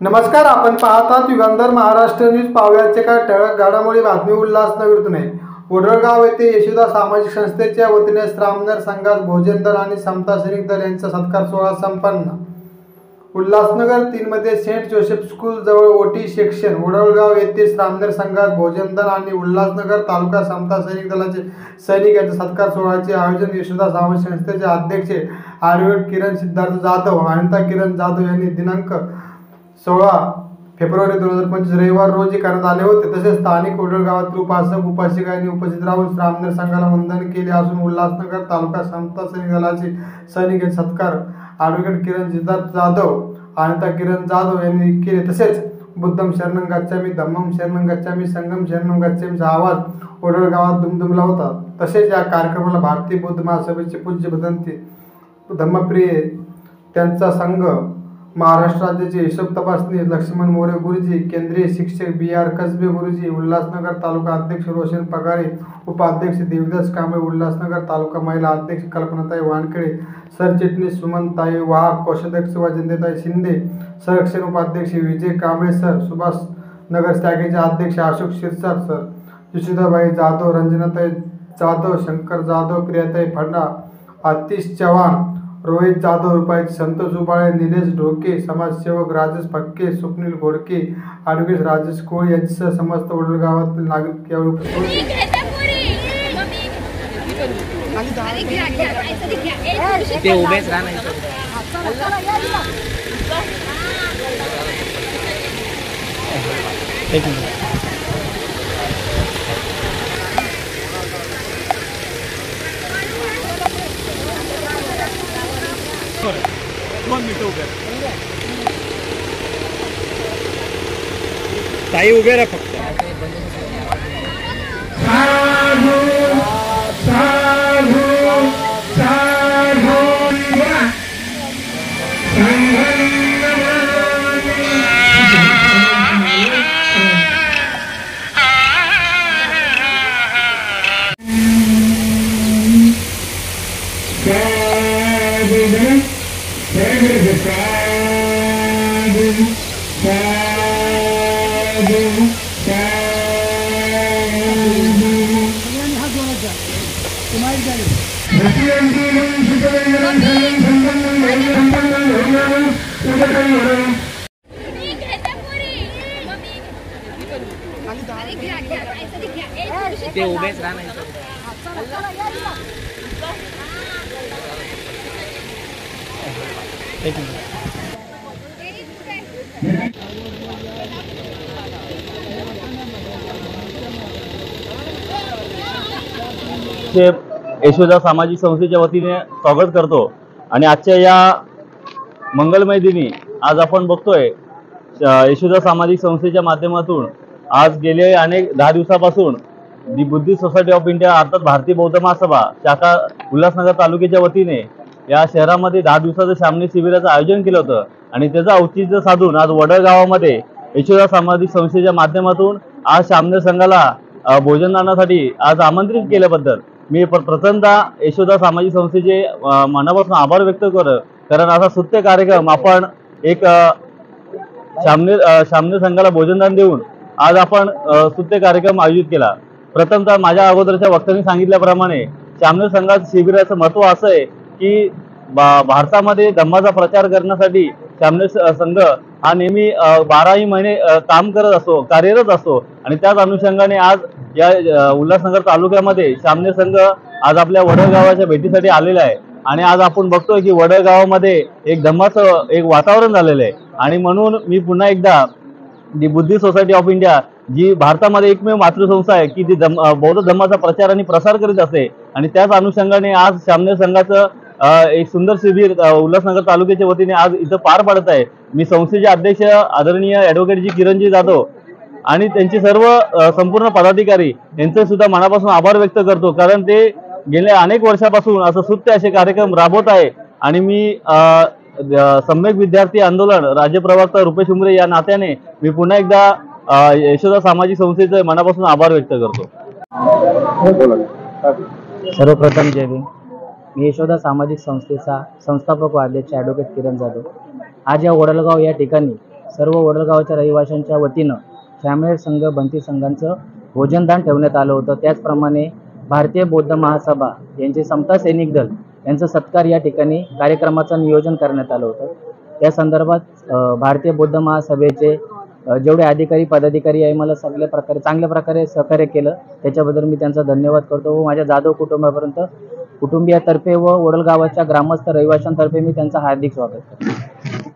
नमस्कार, आपण पाहतात युगंधर महाराष्ट्र न्यूज. पाहुयाचे काय ठळक घडामोडी बातमी. उल्हासनगरतून आहे. वडळगाव येथे यशोदा सामाजिक संस्थेच्या वतीने श्रामणेर संघास भोजन दल आणि समता सैनिक दल यांचा सत्कार सोहळा संपन्न. उल्हासनगर 3 मध्ये सेंट जोसेफ स्कूल जवळ ओटी सेक्शन वडळगाव येथे श्रामणेर संघास भोजन दल आणि उल्हासनगर तालुका समता सैनिक दलाचे सैनिक यांच्या सत्कार सोहळ्याचे आयोजन यशोदा सामाजिक संस्थेचे अध्यक्ष ॲडव्होकेट किरण सिद्धार्थ जाधव अनिता किरण जाधव यांनी दिनांक 16 फेब्रुवारी 2025 रविवार रोजी करण्यात आले होते. तसेच स्थानिक वडळगावातील उपासक उपासिकांनी उपस्थित राहून श्रामणेर संघाला वंदन केले असून उल्हासनगर तालुका समता सैनिक दलाचे सैनिक यांचे सत्कार ॲडव्होकेट किरण सिद्धार्थ जाधव अनिता किरण जाधव यांनी केले. तसेच बुद्धम शरणं गच्छामी, धम्मम शरणं गच्छामी, संगम शरणं गच्छामीचा आवाज वडळगावात दुमदुमला होता. तसेच या कार्यक्रमाला भारतीय बौद्ध महासभेचे पूज्य भदंती धम्मप्रिय त्यांचा संघ, महाराष्ट्र राज्याचे हिशोब तपासणी लक्ष्मण मोरे गुरुजी, केंद्रीय शिक्षक BR कसबे गुरुजी, उल्हासनगर तालुका अध्यक्ष रोशन पगारे, उपाध्यक्ष देवदास कांबळे, उल्हासनगर तालुका महिला अध्यक्ष कल्पनाताई वानखेडे, सरचिटणीस सुमनताई वाहक, कोषाध्यक्ष वजंदेताई शिंदे, संरक्षण उपाध्यक्ष विजय कांबळे सर, सुभाष नगर शाखेचे अध्यक्ष अशोक शिरसाट सर, यशोदाबाई जाधव, रंजनाताई जाधव, शंकर जाधव, प्रियाताई फंडा, आतिश चव्हाण, रोहित जाधव, रुपाई संतोष उबाळे, निलेश ढोके, समाजसेवक राजेश फक्के, स्वप्नील घोडके, ॲडव्होकेट राजेश कोळी यांच्यासह समस्त वडळगावातील नागरिक यावेळी उपस्थित होते. ताई उभे राहा फक्त. ते उभेच राहणार. यशोदा सामाजिक संस्थेच्या वतीने स्वागत करतो. आणि आजच्या या मंगलमय दिनी आज आपण बघतोय यशोदा सामाजिक संस्थेच्या माध्यमातून आज गेले 10 दिवसापासून दी बुद्धिस्ट सोसायटी ऑफ इंडिया अर्थात भारतीय बौद्ध महासभा शाखा उल्हासनगर तालुक्याच्या वतीने या शहरामध्ये 10 दिवसाचं श्रामणेर शिबिराचं आयोजन केलं होतं. आणि त्याचं औचित्य साधून आज वडळगावामध्ये यशोदा सामाजिक संस्थेच्या माध्यमातून आज श्रामणेर संघाला भोजनदानासाठी आज आमंत्रित केल्याबद्दल मी प्रथमतः यशोदा सामाजिक संस्थेचे मनापासून आभार व्यक्त करतो. कारण असा स्तुत्य कार्यक्रम आपण एक श्रामणेर संघाला भोजनदान देऊन आज आपण स्तुत्य कार्यक्रम आयोजित केला. प्रथमतः माझ्या अगोदरच्या वक्त्यांनी सांगितल्याप्रमाणे श्रामणेर संघात शिबिराचं महत्त्व असं आहे की भारतामध्ये धम्माचा प्रचार करण्यासाठी श्रामणेर संघ हा नेहमी 12ही महिने काम करत असतो, कार्यरत असतो. आणि त्याच अनुषंगाने आज या उल्हासनगर तालुक्यामध्ये श्रामणेर संघ आज आपल्या वडळगावाच्या भेटीसाठी आलेला आहे. आणि आज आपण बघतोय की वडळगावामध्ये एक धम्माचं एक वातावरण झालेलं आहे. आणि म्हणून मी पुन्हा एकदा the Buddhist Society of India जी भारतामध्ये एकमेव मातृसंस्था आहे की जी बौद्ध धम्माचा प्रचार आणि प्रसार करीत असते. आणि त्याच अनुषंगाने आज श्रामणेर संघाचं एक सुंदर शिबिर उल्हासनगर तालुक्याच्या वतीने आज इथं पार पडत आहे. मी संस्थेचे अध्यक्ष आदरणीय ॲडव्होकेट किरणजी जाधव आणि त्यांचे सर्व संपूर्ण पदाधिकारी यांचे सुद्धा मनापासून आभार व्यक्त करतो. कारण ते गेल्या अनेक वर्षापासून असं स्तुत्य असे कार्यक्रम राबवत आहे. आणि मी सम्यक विद्यार्थी आंदोलन राज्य प्रवक्ता रुपेश उमरे या नात्याने मी पुन्हा एकदा यशोदा सामाजिक संस्थेचे मनापासून आभार व्यक्त करतो. सर्वप्रथम जय भीम. मी यशोदा सामाजिक संस्थेचा संस्थापक व अध्यक्ष ॲडव्होकेट किरण जाधव. आज या वडळगाव या ठिकाणी सर्व वडोदगावच्या रहिवाशांच्या वतीनं श्यामनेर संघ बंती संघांचं भोजनदान ठेवण्यात आलं होतं. त्याचप्रमाणे भारतीय बौद्ध महासभा यांचे समता सैनिक दल यांचा सत्कार या ठिकाणी कार्यक्रमाचं नियोजन करण्यात आलं होतं. त्या संदर्भात भारतीय बौद्ध महासभेचे जेवढे अधिकारी पदाधिकारी आहे मला चांगल्या प्रकारे सहकार्य केलं, त्याच्याबद्दल मी त्यांचा धन्यवाद करतो व माझ्या जाधव कुटुंबापर्यंत कुटुंबियातर्फे व वडोदगावाच्या ग्रामस्थ रहिवाशांतर्फे मी त्यांचं हार्दिक स्वागत करतो.